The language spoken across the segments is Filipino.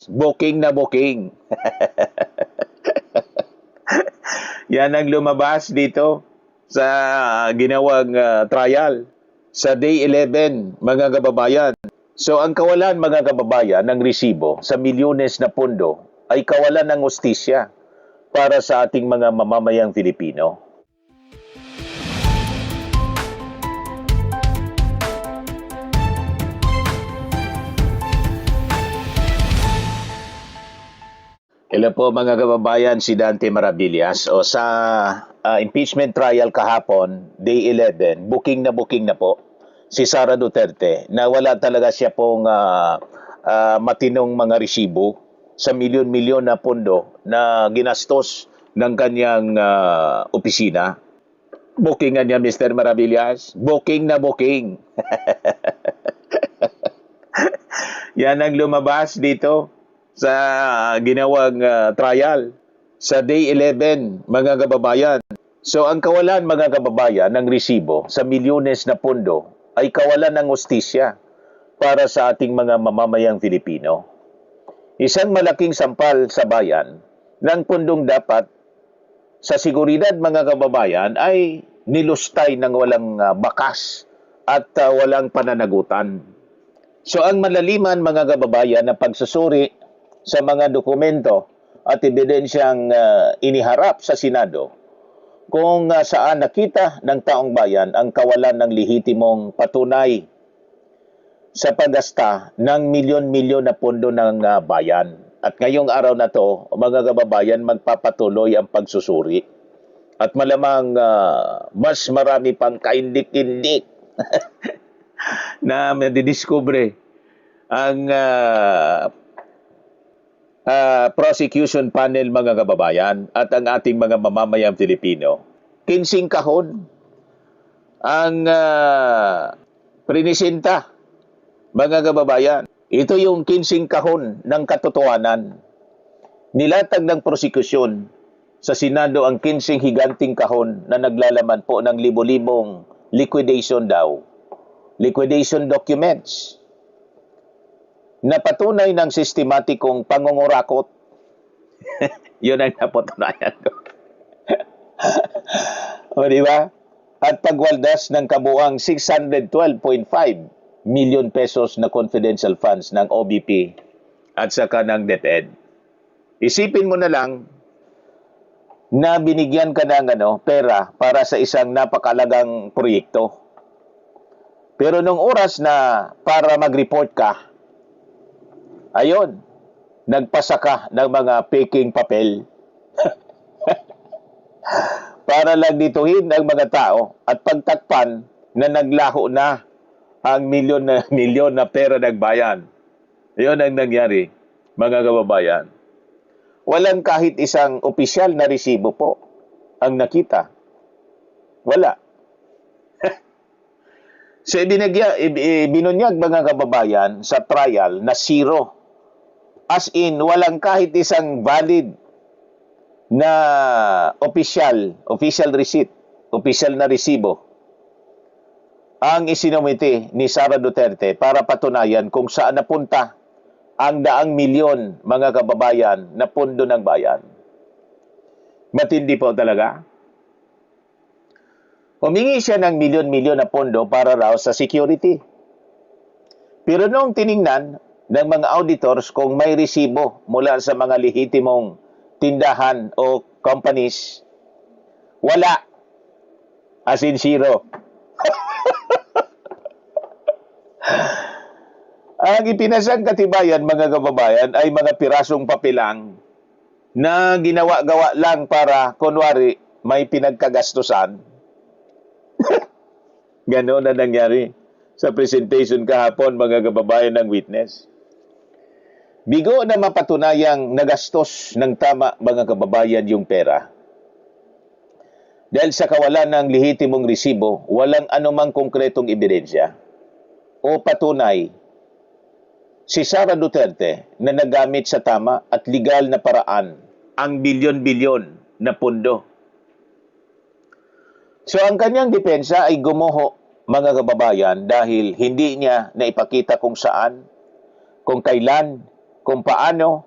Booking na booking. Yan ang lumabas dito sa ginawang trial sa Day 11, mga kababayan. So ang kawalan, mga kababayan, ng resibo sa milyones na pondo ay kawalan ng hustisya para sa ating mga mamamayang Filipino. Hello po mga kababayan, si Dante Maravillas. O sa impeachment trial kahapon, Day 11, booking na po si Sara Duterte na wala talaga siya pong matinong mga resibo sa milyon-milyon na pondo na ginastos ng kanyang opisina. Bookingan niya, Mr. Maravillas. Booking na booking. Yan ang lumabas dito sa ginawang trial sa Day 11, mga kababayan. So ang kawalan, mga kababayan, ng resibo sa milyones na pondo ay kawalan ng hustisya para sa ating mga mamamayang Filipino. Isang malaking sampal sa bayan ng pundong dapat sa seguridad, mga kababayan, ay nilustay ng walang bakas at walang pananagutan. So ang malaliman, mga kababayan, na pagsusuri sa mga dokumento at ebidensyang iniharap sa Senado kung saan nakita ng taong bayan ang kawalan ng lehitimong patunay sa paggasta ng milyon-milyon na pondo ng bayan. At ngayong araw na to, mga kababayan, magpapatuloy ang pagsusuri. At malamang mas marami pang kaindik-indik na madidiskubre ang prosecution panel, mga kababayan, at ang ating mga mamamayang Filipino. 15 kahon ang prinisinta, mga kababayan. Ito yung 15 kahon ng katotohanan. Nilatag ng prosekusyon sa Senado ang 15 higanting kahon na naglalaman po ng libo-libong liquidation daw. Liquidation documents na patunay ng sistematikong pangungurakot. Yun ang napatunayan ko. O, di ba? At pagwaldas ng kabuang 612.5 million pesos na confidential funds ng OBP at saka ng DepEd. Isipin mo na lang na binigyan ka ng pera para sa isang napakalagang proyekto. Pero nung oras na para mag-report ka, ayun, nagpasa ka ng mga peking papel para lang dituhin ang mga tao at pagtakpan na naglaho na ang milyon na pera ng bayan. Iyon ang nangyari, mga kababayan. Walang kahit isang opisyal na resibo po ang nakita. Wala. So, binunyag, mga kababayan, sa trial na zero. As in, walang kahit isang valid na official receipt, official na resibo ang isinumite ni Sara Duterte para patunayan kung saan napunta ang daang milyon, mga kababayan, na pondo ng bayan. Matindi po talaga. Humingi siya ng milyon-milyon na pondo para raw sa security. Pero nung tiningnan ng mga auditors kung may resibo mula sa mga lehitimong tindahan o companies, wala. As in zero. Ang ipinasang katibayan, mga kababayan, ay mga pirasong papilang na ginawa-gawa lang para, kunwari, may pinagkagastusan. Ganon na nangyari sa presentation kahapon, mga kababayan, ng witness. Bigo na mapatunayang nagastos ng tama, mga kababayan, yung pera. Dahil sa kawalan ng lehitimong resibo, walang anumang konkretong ebidensya o patunay si Sara Duterte na nagamit sa tama at legal na paraan ang bilyon-bilyon na pondo. So ang kanyang depensa ay gumuho, mga kababayan, dahil hindi niya naipakita kung saan, kung kailan kung paano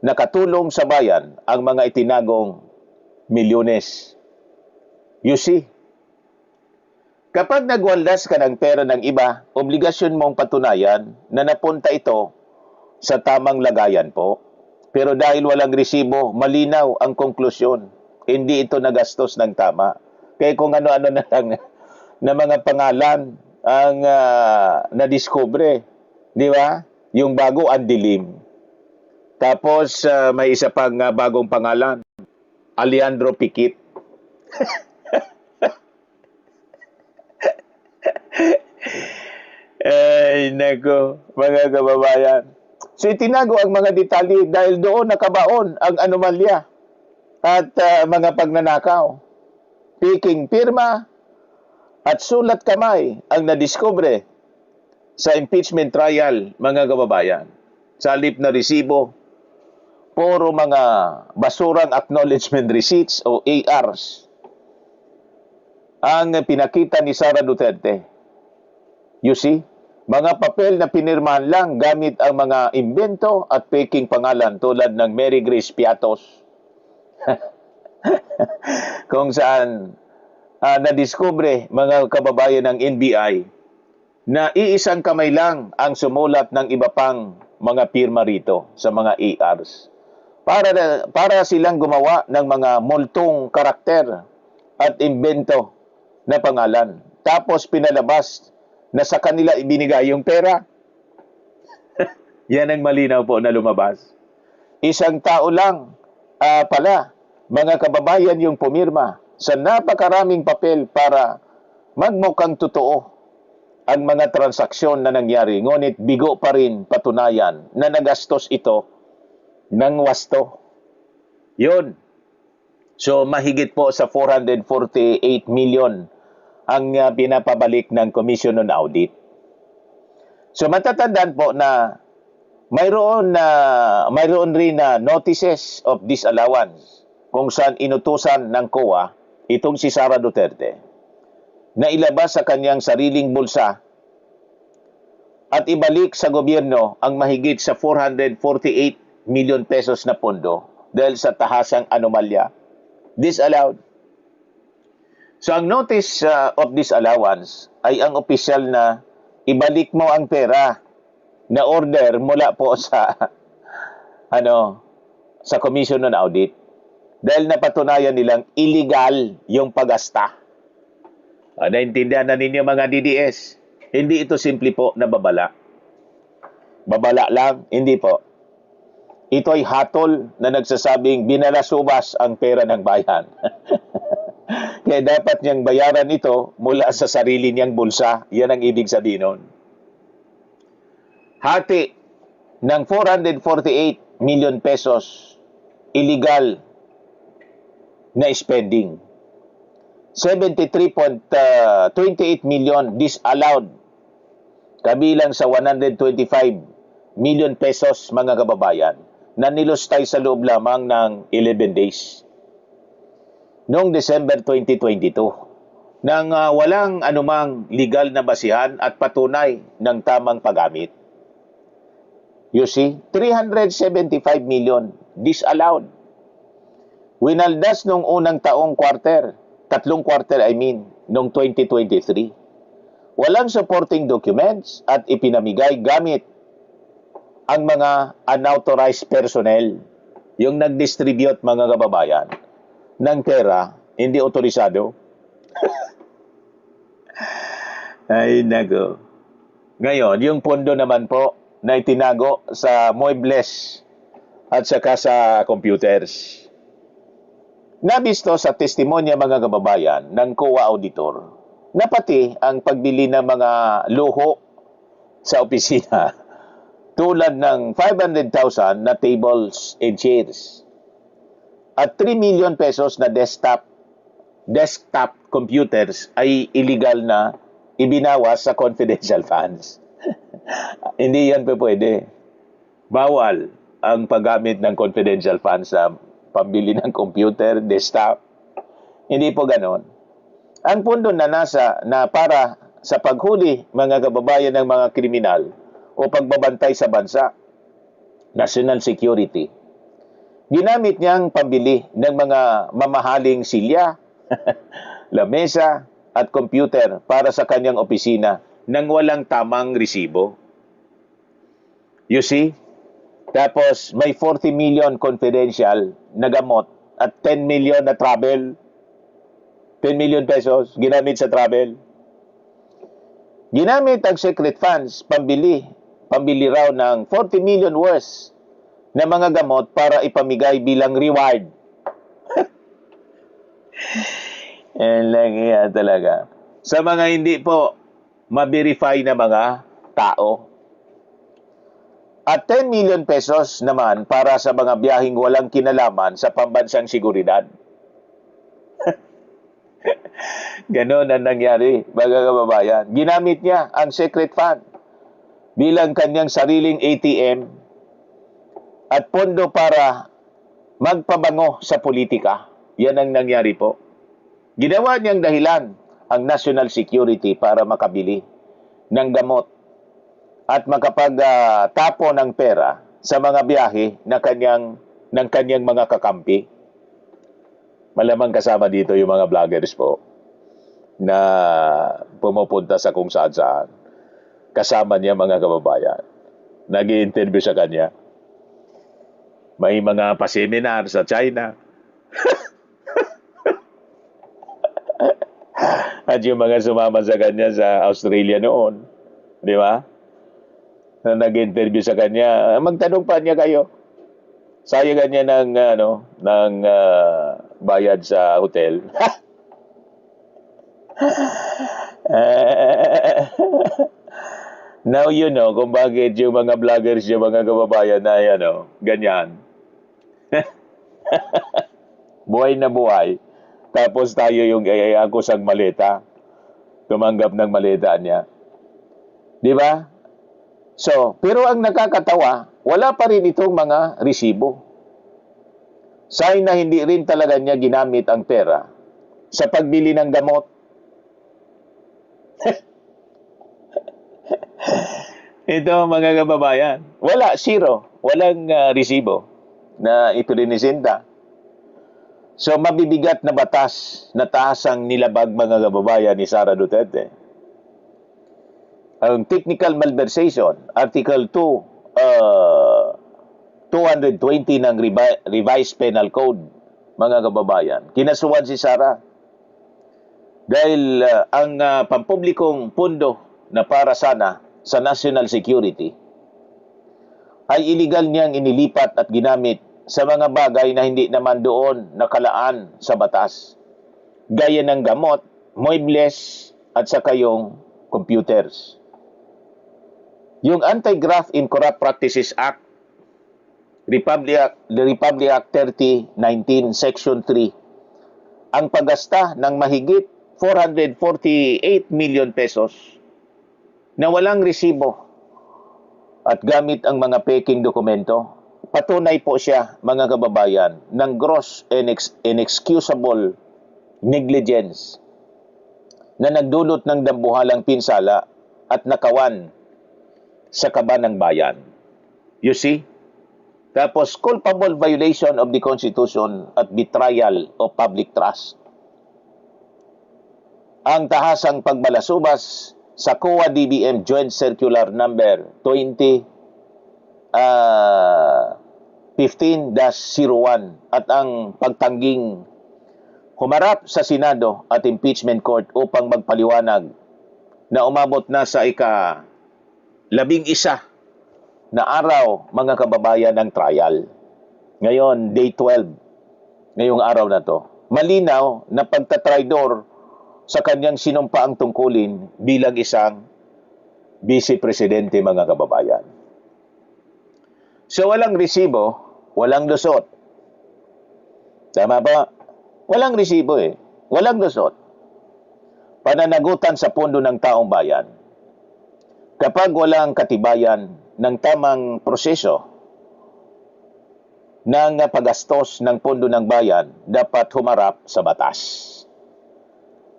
nakatulong sa bayan ang mga itinagong milyones. You see, kapag nagwaldas ka ng pera ng iba, obligasyon mong patunayan na napunta ito sa tamang lagayan po. Pero dahil walang resibo, malinaw ang konklusyon. Hindi ito nagastos ng tama. Kaya kung ano-ano na lang na mga pangalan ang nadiskubre. Di ba? Yung bago, ang dilim. Tapos may isa pang bagong pangalan, Alejandro Pikit. Ay, nako, mga kababayan. So itinago ang mga detalye dahil doon nakabaon ang anomalya at mga pagnanakaw. Piking pirma at sulat kamay ang nadiskubre sa impeachment trial, mga kababayan. Sa halip na resibo, puro mga basurang acknowledgement receipts o ARs ang pinakita ni Sara Duterte. You see? Mga papel na pinirmahan lang gamit ang mga imbento at peking pangalan tulad ng Mary Grace Piatos. Kung saan nadiskubre, mga kababayan ng NBI, na iisang kamay lang ang sumulat ng iba pang mga pirma rito sa mga ARs. Para silang gumawa ng mga multong karakter at imbento na pangalan. Tapos pinalabas na sa kanila ibinigay yung pera. Yan ang malinaw po na lumabas. Isang tao lang pala, mga kababayan, yung pumirma sa napakaraming papel para magmukhang totoo ang mga transaksyon na nangyari. Ngunit bigo pa rin patunayan na nagastos ito ng wasto. Yun. So mahigit po sa 448 million ang pinapabalik ng Commission on Audit. So matatandaan po na mayroon rin na notices of disallowance kung saan inutusan ng COA itong si Sara Duterte na ilabas sa kanyang sariling bulsa at ibalik sa gobyerno ang mahigit sa 448 million pesos na pondo dahil sa tahasang anomalya. Disallowed. So ang notice of disallowance ay ang opisyal na ibalik mo ang pera na order mula po sa sa Commission on Audit dahil napatunayan nilang illegal yung paggasta. Naintindihan na ninyo mga DDS, hindi ito simple po na babala. Babala lang, hindi po. Ito ay hatol na nagsasabing binalasubas ang pera ng bayan. Kaya dapat niyang bayaran ito mula sa sarili niyang bulsa. Yan ang ibig sabihin nun. Hati ng 448 million pesos illegal na spending. 73.28 million disallowed. Kabilang sa 125 million pesos, mga kababayan, na nilustay sa loob lamang ng 11 days. Noong December 2022, nang walang anumang legal na basihan at patunay ng tamang paggamit. You see, 375 million disallowed. Winaldas nung unang taong tatlong quarter noong 2023. Walang supporting documents at ipinamigay gamit ang mga unauthorized personnel, yung nag-distribute, mga kababayan, ng pera, hindi otorisado. Ay, nago. Ngayon, yung pondo naman po na itinago sa muebles at saka sa computers. Nabisto sa testimonya, mga kababayan, ng COA auditor na pati ang pagbili ng mga luho sa opisina tulad ng 500,000 na tables and chairs at 3 million pesos na desktop computers ay illegal na ibinawas sa confidential funds. Hindi yan pwede. Bawal ang paggamit ng confidential funds sa pambili ng computer, desktop. Hindi po ganon. Ang pondo na para sa paghuli, mga kababayan, ng mga kriminal o pagbabantay sa bansa national security. Ginamit niyang pambili ng mga mamahaling silya, lamesa at computer para sa kanyang opisina nang walang tamang resibo. You see? Tapos may 40 million confidential na gamot at 10 million na travel. 10 million pesos ginamit sa travel. Ginamit ang secret funds pambili raw ng 40 million worth na mga gamot para ipamigay bilang reward. Yan lang yan talaga. Sa mga hindi po ma-verify na mga tao. At 10 million pesos naman para sa mga biyaheng walang kinalaman sa pambansang seguridad. Ganon ang nangyari, mga kababayan. Ginamit niya ang secret fund bilang kanyang sariling ATM at pondo para magpabango sa politika. Yan ang nangyari po. Ginawa niyang dahilan ang national security para makabili ng gamot at makapagtapo ng pera sa mga biyahe ng kanyang mga kakampi. Malamang kasama dito yung mga vloggers po na pumupunta sa kung saan-saan. Kasama niya mga kababayan. Nag-i-interview sa kanya. May mga pa-seminar sa China. At yung mga sumama sa kanya sa Australia noon. Di ba? Na nag-interview sa kanya, magtanong pa niya kayo. Sayang niya ng bayad sa hotel. Now you know kung bakit yung mga vloggers, yung mga kababayan na ganyan. Buhay na buhay. Tapos tayo yung ako sang maleta. Tumanggap ng maleta niya. Di ba? So, pero ang nakakatawa, wala pa rin itong mga resibo. Sign na hindi rin talaga niya ginamit ang pera sa pagbili ng gamot. Ito mga kababayan, wala, zero. Walang resibo na ipinisinta. So, mabibigat na batas na taas ang nilabag mga kababayan ni Sara Duterte. Ang technical malversation, Article 220 ng Revised Penal Code, mga kababayan. Kinasuhan si Sara dahil ang pampublikong pundo na para sana sa national security ay illegal niyang inilipat at ginamit sa mga bagay na hindi naman doon nakalaan sa batas. Gaya ng gamot, muebles at saka yung computers. Yung Anti-Graft in Corrupt Practices Act, the Republic Act 3019, Section 3, ang paggasta ng mahigit 448 million pesos na walang resibo at gamit ang mga peking dokumento. Patunay po siya, mga kababayan, ng gross and inexcusable negligence na nagdulot ng dambuhalang pinsala at nakawan sa kaban ng bayan. You see? Tapos, culpable violation of the Constitution at betrayal of public trust. Ang tahasang pagbalasubas sa COA DBM Joint Circular Number 15-01 at ang pagtangging humarap sa Senado at Impeachment Court upang magpaliwanag na umabot na sa ika-11 na araw, mga kababayan, ng trial. Ngayon, day 12, ngayong araw na to. Malinaw na pagtatraidor sa kanyang sinumpaang tungkulin bilang isang vice-presidente, mga kababayan. So, walang resibo, walang lusot. Tama ba? Walang resibo Walang lusot. Pananagutan sa pondo ng taong bayan. Kapag walang katibayan ng tamang proseso ng paggastos ng pondo ng bayan, dapat humarap sa batas.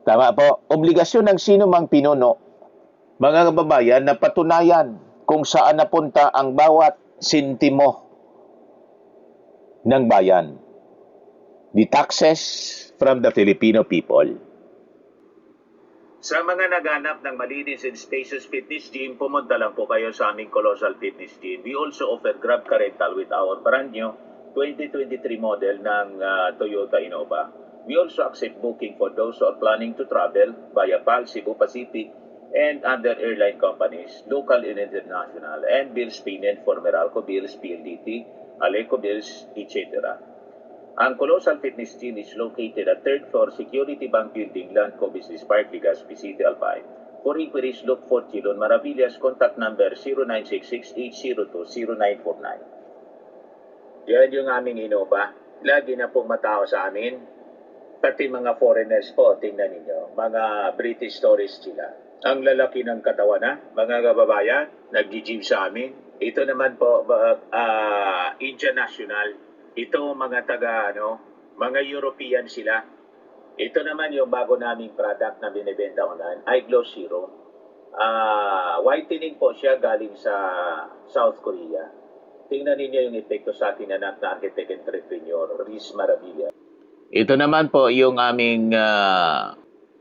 Tama po? Obligasyon ng sino mang pinuno, mga kababayan, na patunayan kung saan napunta ang bawat sintimo ng bayan. The taxes from the Filipino people. Sa mga naghanap ng malinis and spacious fitness gym, pumunta lang po kayo sa aming Colossal Fitness Gym. We also offer Grab Car Rental with our brand new 2023 model ng Toyota Innova. We also accept booking for those who are planning to travel via PAL, Cebu Pacific, and other airline companies, local and international, and bills payment for Meralco Bills, PLDT, Aleco Bills, etc. Ang Colossal Fitness Gym is located at 3rd floor Security Bank Building, Landco Business Park, Legazpi City, Albay. For inquiries, look for Chilon Maravillas. Contact number 0966-802-0949. Yan yung aming Innova. Lagi na pong matao sa amin. Pati mga foreigners po, tingnan ninyo. Mga British tourists sila. Ang lalaki ng katawan na, mga kababayan, nag-gym sa amin. Ito naman po, Indian National. Ito mga mga European sila. Ito naman yung bago naming product na binibenta online, iGlow Serum. Whitening po siya galing sa South Korea. Tingnan ninyo yung epekto sa ating anak na architect entrepreneur, Riz Maravilla. Ito naman po yung aming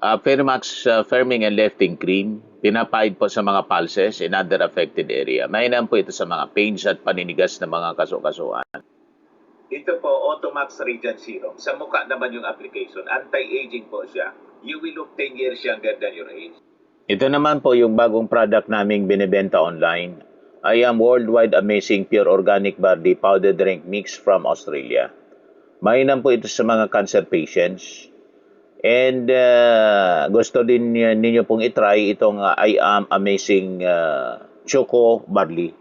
Firmax Firming and Lifting Cream. Pinapahid po sa mga pulses in other affected area. Mainam po ito sa mga pains at paninigas na mga kasukasuan. Ito po, Automax Radiant Serum. Sa mukha naman yung application. Anti-aging po siya. You will look 10 years younger than your age. Ito naman po yung bagong product naming binibenta online. I am Worldwide Amazing Pure Organic Barley Powder Drink Mix from Australia. Mainam po ito sa mga cancer patients. And gusto din ninyo pong itry itong I am Amazing Choco Barley.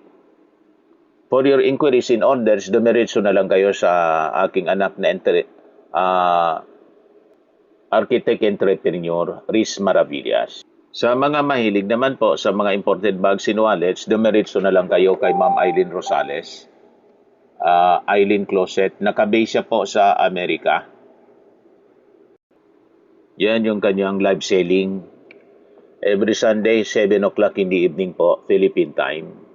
For your inquiries and orders, dumiretso na lang kayo sa aking anak na architect entrepreneur, Riz Maravillas. Sa mga mahilig naman po sa mga imported bags and wallets, dumiretso na lang kayo kay Ma'am Eileen Rosales. Eileen Closet, nakabase siya po sa Amerika. Yan yung kanyang live selling. Every Sunday, 7 o'clock in the evening po, Philippine time.